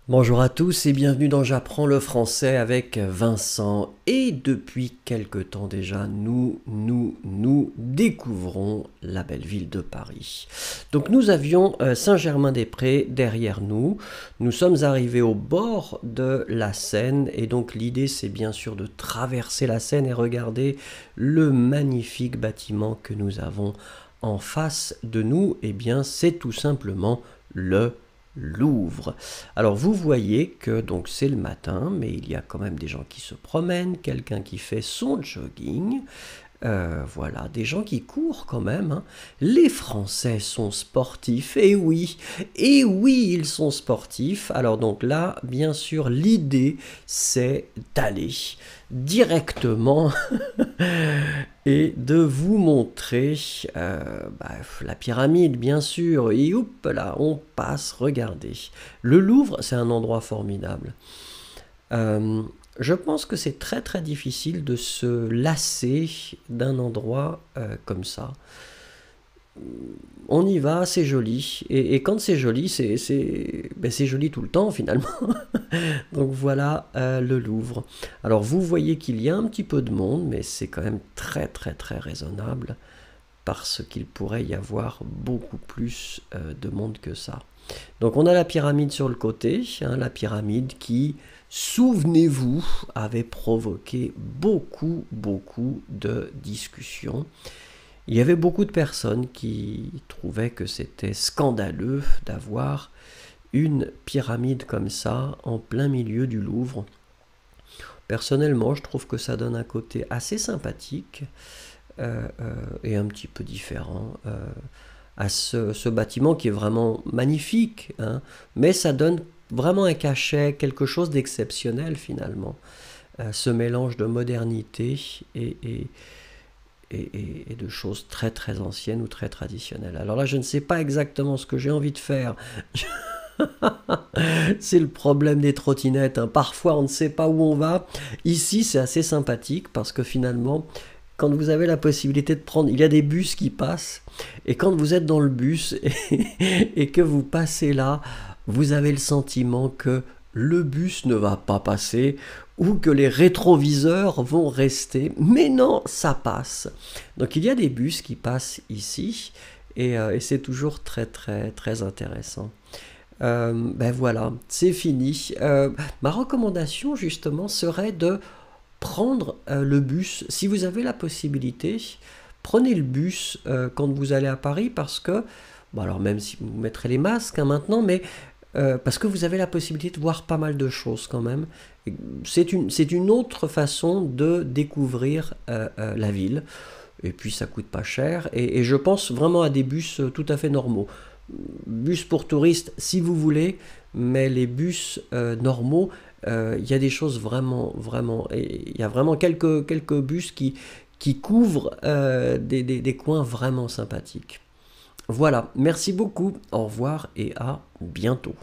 Bonjour à tous et bienvenue dans J'apprends le français avec Vincent. Et depuis quelque temps déjà, nous découvrons la belle ville de Paris. Donc nous avions Saint-Germain-des-Prés derrière nous. Nous sommes arrivés au bord de la Seine et donc l'idée c'est bien sûr de traverser la Seine et regarder le magnifique bâtiment que nous avons en face de nous. Eh bien c'est tout simplement le Louvre. Alors vous voyez que donc c'est le matin, mais il y a quand même des gens qui se promènent, quelqu'un qui fait son jogging, voilà, des gens qui courent quand même, hein. Les Français sont sportifs, et oui, ils sont sportifs. Alors donc là, bien sûr, l'idée, c'est d'aller directement et de vous montrer la pyramide, bien sûr. Et hop là, on passe, regardez. Le Louvre, c'est un endroit formidable. Euh, je pense que c'est très très difficile de se lasser d'un endroit comme ça. On y va, c'est joli. Et quand c'est joli, c'est joli tout le temps finalement. Donc voilà le Louvre. Alors vous voyez qu'il y a un petit peu de monde, mais c'est quand même très très très raisonnable parce qu'il pourrait y avoir beaucoup plus de monde que ça. Donc on a la pyramide sur le côté, hein, la pyramide qui, souvenez-vous, avait provoqué beaucoup de discussions. Il y avait beaucoup de personnes qui trouvaient que c'était scandaleux d'avoir une pyramide comme ça en plein milieu du Louvre. Personnellement, je trouve que ça donne un côté assez sympathique et un petit peu différent à ce bâtiment qui est vraiment magnifique, hein, mais ça donne vraiment un cachet, quelque chose d'exceptionnel finalement. Ce mélange de modernité et de choses très très anciennes ou très traditionnelles. Alors là, je ne sais pas exactement ce que j'ai envie de faire. C'est le problème des trottinettes, hein. Parfois, on ne sait pas où on va. Ici, c'est assez sympathique parce que finalement, quand vous avez la possibilité de prendre, il y a des bus qui passent, et quand vous êtes dans le bus et que vous passez là, vous avez le sentiment que le bus ne va pas passer ou que les rétroviseurs vont rester. Mais non, ça passe. Donc il y a des bus qui passent ici et c'est toujours très très très intéressant. Ben voilà, c'est fini. Ma recommandation justement serait de prendre le bus. Si vous avez la possibilité, prenez le bus quand vous allez à Paris parce que, bon alors même si vous mettrez les masques hein, maintenant, mais parce que vous avez la possibilité de voir pas mal de choses quand même. C'est une autre façon de découvrir la ville. Et puis ça coûte pas cher. Et je pense vraiment à des bus tout à fait normaux. Bus pour touristes si vous voulez, mais les bus normaux, il y a des choses vraiment, il y a vraiment quelques bus qui couvrent des coins vraiment sympathiques. Voilà, merci beaucoup, au revoir et à bientôt.